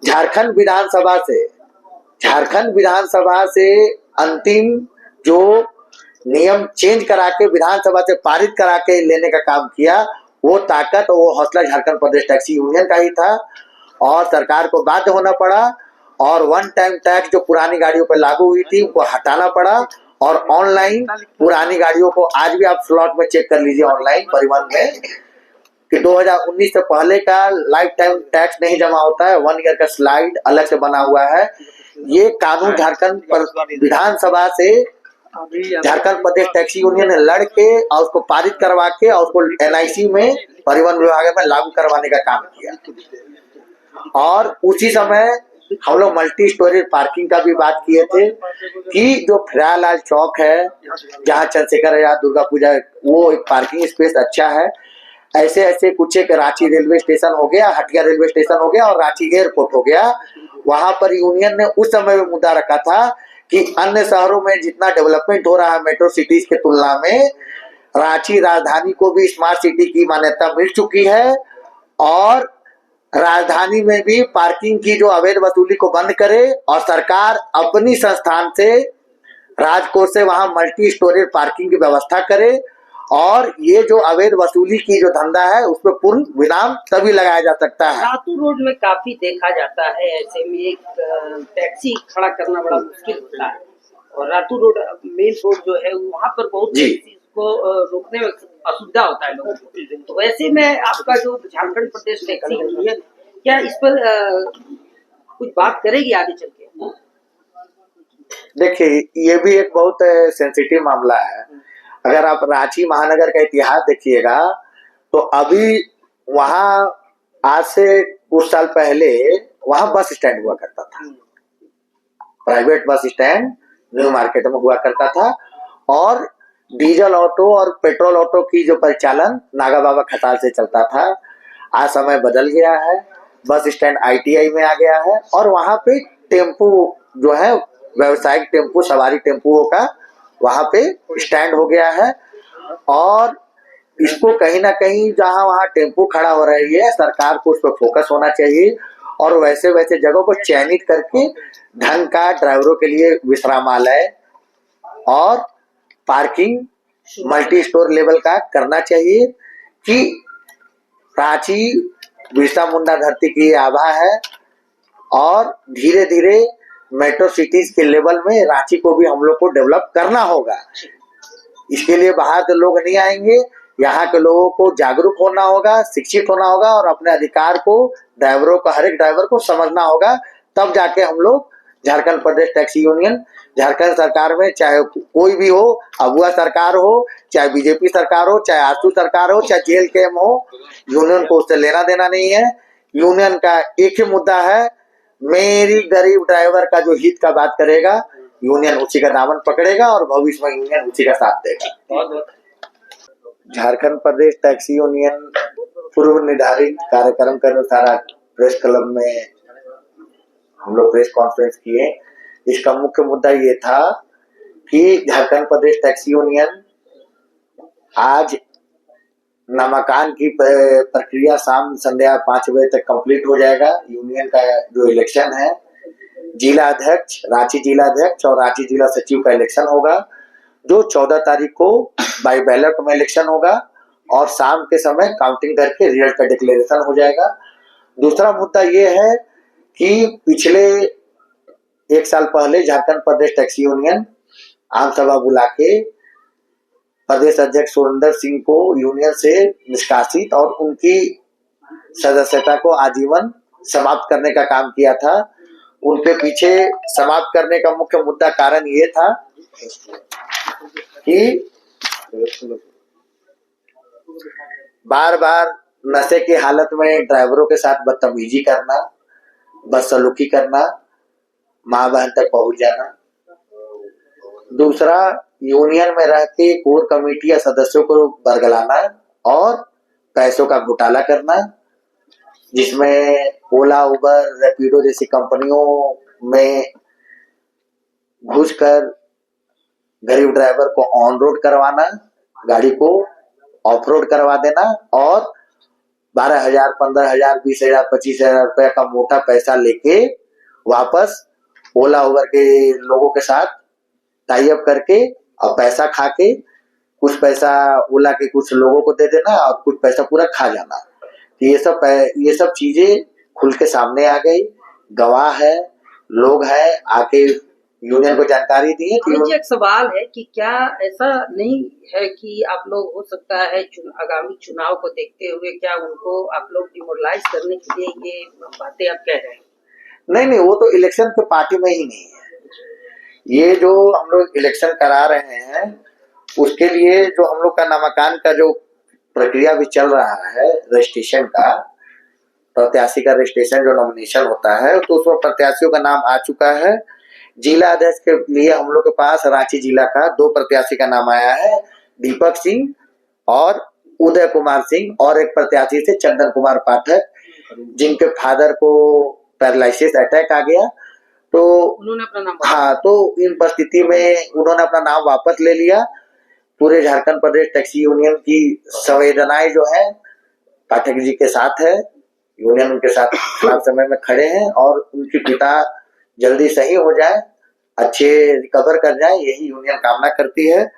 झारखंड विधानसभा से अंतिम जो नियम चेंज करा के विधानसभा से पारित करा के लेने का काम किया, वो ताकत और वो हौसला झारखंड प्रदेश टैक्सी यूनियन का ही था। और सरकार को बाध्य होना पड़ा और वन टाइम टैक्स जो पुरानी गाड़ियों पर लागू हुई थी उनको हटाना पड़ा। और ऑनलाइन पुरानी गाड़ियों को आज भी आप स्लॉट में चेक कर लीजिए ऑनलाइन परिवहन में कि 2019 से पहले का लाइफ टाइम टैक्स नहीं जमा होता है, 1 ईयर का स्लाइड अलग से बना हुआ है। ये कानून झारखंड विधानसभा से झारखंड प्रदेश टैक्सी यूनियन ने लड़ के और उसको पारित करवा के और उसको एनआईसी में परिवहन विभाग में लागू करवाने का काम किया। और उसी समय हम लोग मल्टी स्टोरेज पार्किंग का भी बात किए थे कि जो फ्रालाल चौक है जहाँ चंद्रशेखर आजाद दुर्गा पूजा, वो एक पार्किंग स्पेस अच्छा है। ऐसे ऐसे कुछ एक रांची रेलवे स्टेशन हो गया, हटिया रेलवे स्टेशन हो गया और रांची एयरपोर्ट हो गया। वहां पर यूनियन ने उस समय में मुद्दा रखा था कि अन्य शहरों में जितना डेवलपमेंट हो रहा है मेट्रो सिटीज के तुलना में, रांची राजधानी को भी स्मार्ट सिटी की मान्यता मिल चुकी है और राजधानी में भी पार्किंग की जो अवैध वसूली को बंद करे और सरकार अपनी संस्थान से राजकोष से वहां मल्टी स्टोरेज पार्किंग की व्यवस्था करे और ये जो अवैध वसूली की जो धंधा है उस पर पूर्ण विराम तभी लगाया जा सकता है। रातू रोड में काफी देखा जाता है, ऐसे में एक टैक्सी खड़ा करना बड़ा मुश्किल होता है और रातू रोड मेन रोड जो है वहाँ पर बहुत को रोकने में असुविधा होता है लोगों को। तो ऐसे में आपका जो झारखंड प्रदेश टैक्सी यूनियन क्या इस पर कुछ बात करेगी आगे चल के? देखिए, ये भी एक बहुत सेंसिटिव मामला है। अगर आप रांची महानगर का इतिहास देखिएगा तो अभी वहां आज से कुछ साल पहले वहां बस स्टैंड हुआ करता था, private bus stand new market में हुआ करता था और डीजल ऑटो और पेट्रोल ऑटो की जो परिचालन नागा बाबा खटाल से चलता था। आज समय बदल गया है, बस स्टैंड आईटीआई में आ गया है और वहां पे टेम्पू जो है व्यवसायिक टेम्पू, सवारी टेम्पुओं का वहां पे स्टैंड हो गया है। और इसको कहीं ना कहीं जहां वहां टेम्पू खड़ा हो रही है सरकार को उस पर फोकस होना चाहिए और वैसे वैसे जगहों को चयनित करके ढंग का ड्राइवरों के लिए विश्रामालय और पार्किंग मल्टी स्टोर लेवल का करना चाहिए कि रांची बिरसा मुंडा धरती की आभा है और धीरे धीरे मेट्रो सिटीज के लेवल में रांची को भी हम लोग को डेवलप करना होगा। इसके लिए बाहर के लोग नहीं आएंगे, यहाँ के लोगों को जागरूक होना होगा, शिक्षित होना होगा और अपने अधिकार को ड्राइवरों को, हर एक ड्राइवर को समझना होगा। तब जाके हम लोग झारखंड प्रदेश टैक्सी यूनियन झारखंड सरकार में चाहे कोई भी हो, अगुआ सरकार हो, चाहे बीजेपी सरकार हो, चाहे आजसू सरकार हो, चाहे जेल केम हो, यूनियन को उससे लेना देना नहीं है। यूनियन का एक ही मुद्दा है, मेरी गरीब ड्राइवर का जो हित का बात करेगा यूनियन उसी का दामन पकड़ेगा और भविष्य में यूनियन उसी का साथ देगा। झारखंड प्रदेश टैक्सी यूनियन पूर्व निर्धारित कार्यक्रम के अनुसार प्रेस क्लब में हम लोग प्रेस कॉन्फ्रेंस किए। इसका मुख्य मुद्दा ये था कि झारखंड प्रदेश टैक्सी यूनियन आज नामांकन की प्रक्रिया शाम संध्या 5 बजे तक कंप्लीट हो जाएगा। यूनियन का जो इलेक्शन है, जिला अध्यक्ष, रांची जिला अध्यक्ष और रांची जिला सचिव का इलेक्शन होगा जो 14 तारीख को बाय बैलेट में इलेक्शन होगा और शाम के समय काउंटिंग करके रिजल्ट का डिक्लेरेशन हो जाएगा। दूसरा मुद्दा ये है कि पिछले 1 साल पहले झारखंड प्रदेश टैक्सी यूनियन आम सभा बुला के प्रदेश अध्यक्ष सुरेंद्र सिंह को यूनियन से निष्कासित और उनकी सदस्यता को आजीवन समाप्त करने का काम किया था। उनके पीछे समाप्त करने का मुख्य मुद्दा कारण ये था कि बार बार नशे की हालत में ड्राइवरों के साथ बदतमीजी करना, बदसलूकी करना, मां बहन तक पहुंच जाना। दूसरा, यूनियन में रह के कोर कमेटी या सदस्यों को बरगलाना और पैसों का घोटाला करना, जिसमें ओला, उबर, रैपिडो जैसी कंपनियों में घुसकर गरीब ड्राइवर को ऑन रोड करवाना, गाड़ी को ऑफ रोड करवा देना और 12,000, 15,000, 20,000, 25,000 रुपया का मोटा पैसा लेके वापस ओला उबर के लोगों के साथ टाई अप करके और पैसा खा के कुछ पैसा ओला के कुछ लोगों को दे देना और कुछ पैसा पूरा खा जाना। तो ये सब चीजें खुल के सामने आ गई, गवाह है, लोग है, आके यूनियन को जानकारी दी है। मुझे एक सवाल है कि क्या ऐसा नहीं है कि आप लोग हो सकता है आगामी चुनाव को देखते हुए क्या उनको आप लोग डिमोरलाइज करने के लिए ये बातें आप कह रहे हैं? नहीं, वो तो इलेक्शन के पार्टी में ही नहीं है। ये जो हम लोग इलेक्शन करा रहे हैं उसके लिए जो हम लोग का नामांकन का जो प्रक्रिया भी चल रहा है, रजिस्ट्रेशन का, प्रत्याशी का रजिस्ट्रेशन जो नॉमिनेशन होता है, तो उसमें प्रत्याशियों का नाम आ चुका है। जिला अध्यक्ष के लिए हम लोग के पास रांची जिला का 2 प्रत्याशी का नाम आया है, दीपक सिंह और उदय कुमार सिंह, और एक प्रत्याशी से चंदन कुमार पाठक, जिनके फादर को पैरालिसिस अटैक आ गया, तो उन्होंने अपना नाम, हाँ, तो इन परिस्थिति में उन्होंने अपना नाम वापस ले लिया। पूरे झारखंड प्रदेश टैक्सी यूनियन की संवेदनाएं जो है पाठक जी के साथ है, यूनियन उनके साथ खराब समय में खड़े हैं और उनके पिता जल्दी सही हो जाए, अच्छे रिकवर कर जाए, यही यूनियन कामना करती है।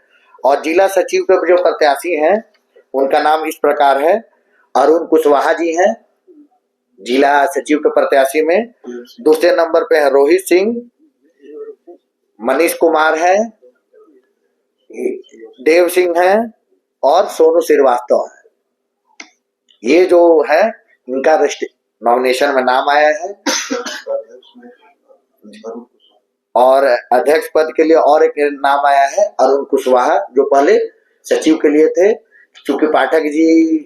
और जिला सचिव के जो प्रत्याशी हैं उनका नाम इस प्रकार है, अरुण कुशवाहा जी हैं जिला सचिव के प्रत्याशी में। दूसरे नंबर पे है रोहित सिंह, मनीष कुमार है, देव सिंह है और सोनू श्रीवास्तव है। ये जो है इनका नॉमिनेशन में नाम आया है। और अध्यक्ष पद के लिए और एक नाम आया है अरुण कुशवाहा, जो पहले सचिव के लिए थे। चूंकि पाठक जी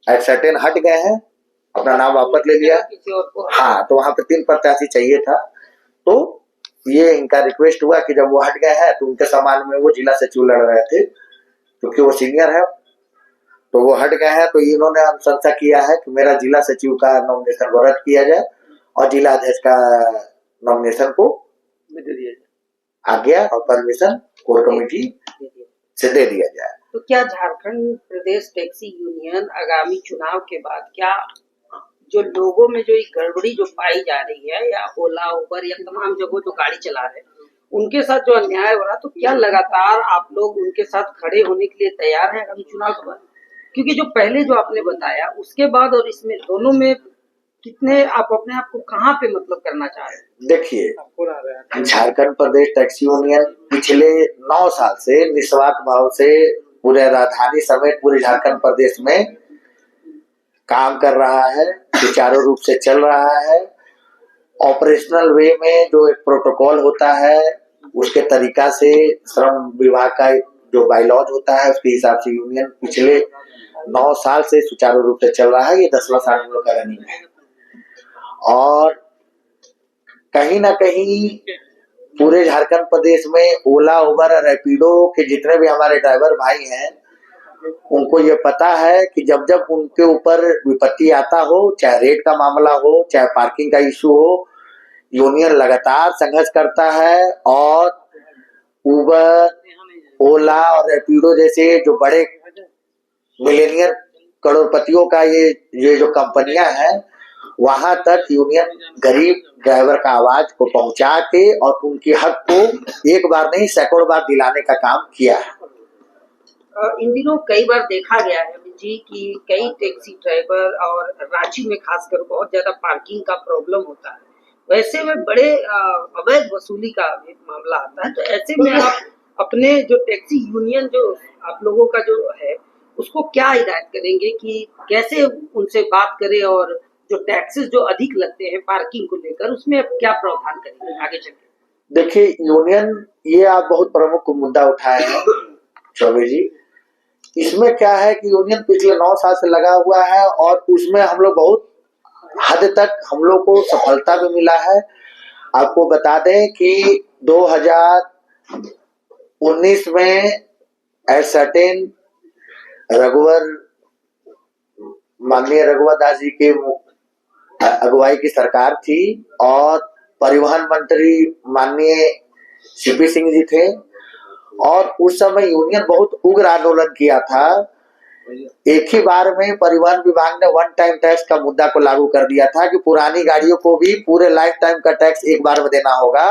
एट सर्टेन हट गए हैं, अपना नाम वापस ले लिया, हाँ, तो वहां पे 3 प्रत्याशी चाहिए था, तो ये इनका रिक्वेस्ट हुआ कि जब वो हट गए हैं तो उनके सम्मान में वो जिला सचिव लड़ रहे थे, क्योंकि वो सीनियर है, तो वो हट गए हैं। तो इन्होंने अनुशंसा किया है कि मेरा जिला सचिव का नॉमिनेशन को रद्द किया जाए और जिला अध्यक्ष का नॉमिनेशन को आज्ञा और परमिशन कोर कमेटी से दे दिया जाए। तो क्या झारखंड प्रदेश टैक्सी यूनियन आगामी चुनाव के बाद क्या जो लोगों में जो एक गड़बड़ी जो पाई जा रही है, या ओला उबर या तमाम जगहों जो गाड़ी चला रहे हैं उनके साथ जो अन्याय हो रहा है, तो क्या लगातार आप लोग उनके साथ खड़े होने के लिए तैयार हैं आगामी चुनाव के बाद? क्योंकि जो पहले जो आपने बताया उसके बाद और इसमें दोनों में कितने आप अपने आप को कहाँ पे मतलब करना चाह रहे हैं? देखिए, झारखंड प्रदेश टैक्सी यूनियन पिछले 9 साल से निस्वार्थ भाव से पूरे राजधानी समेत पूरे झारखंड प्रदेश में काम कर रहा है, सुचारू रूप से चल रहा है। ऑपरेशनल वे में जो एक प्रोटोकॉल होता है उसके तरीका से श्रम विभाग का जो बायलॉज होता है उसके हिसाब से यूनियन पिछले 9 साल से सुचारू रूप से चल रहा है। ये 10वां साल हम लोग का रनिंग है और कहीं ना कहीं पूरे झारखंड प्रदेश में ओला उबर और रैपिडो के जितने भी हमारे ड्राइवर भाई हैं उनको ये पता है कि जब जब उनके ऊपर विपत्ति आता हो, चाहे रेट का मामला हो, चाहे पार्किंग का इशू हो, यूनियन लगातार संघर्ष करता है। और उबर, ओला और रैपिडो जैसे जो बड़े मिलेनियर करोड़पतियों का ये जो कंपनियां हैं वहां तक यूनियन गरीब ड्राइवर का आवाज को पहुंचा के और उनकी हक को एक बार नहीं सैकड़ों बार दिलाने का काम किया है। इन दिनों कई बार देखा गया है जी कि कई टैक्सी ड्राइवर और रांची में खासकर बहुत ज्यादा पार्किंग का प्रॉब्लम होता है, वैसे में बड़े अवैध वसूली का भी मामला आता है। तो ऐसे में आप अपने जो टैक्सी यूनियन जो आप लोगों का जो है उसको क्या हिदायत करेंगे कि कैसे उनसे बात करें और जो टैक्सेस जो अधिक लगते हैं पार्किंग को लेकर उसमें अब क्या प्रावधान करेंगे आगे चल के? देखिए, यूनियन ये आप बहुत प्रमुख मुद्दा उठाए हैं चौबे जी। इसमें क्या है कि यूनियन पिछले 9 साल से लगा हुआ है और उसमें हम लोग बहुत हद तक हम लोग को सफलता भी मिला है। आपको बता दें कि 2019 में एट सर्टेन माननीय रघुवर दास जी के अगुवाई की सरकार थी और परिवहन मंत्री माननीय CP सिंह जी थे और उस समय यूनियन बहुत उग्र आंदोलन किया था एक ही बार में परिवहन विभाग ने वन टाइम टैक्स का मुद्दा को लागू कर दिया था कि पुरानी गाड़ियों को भी पूरे लाइफ टाइम का टैक्स एक बार में देना होगा।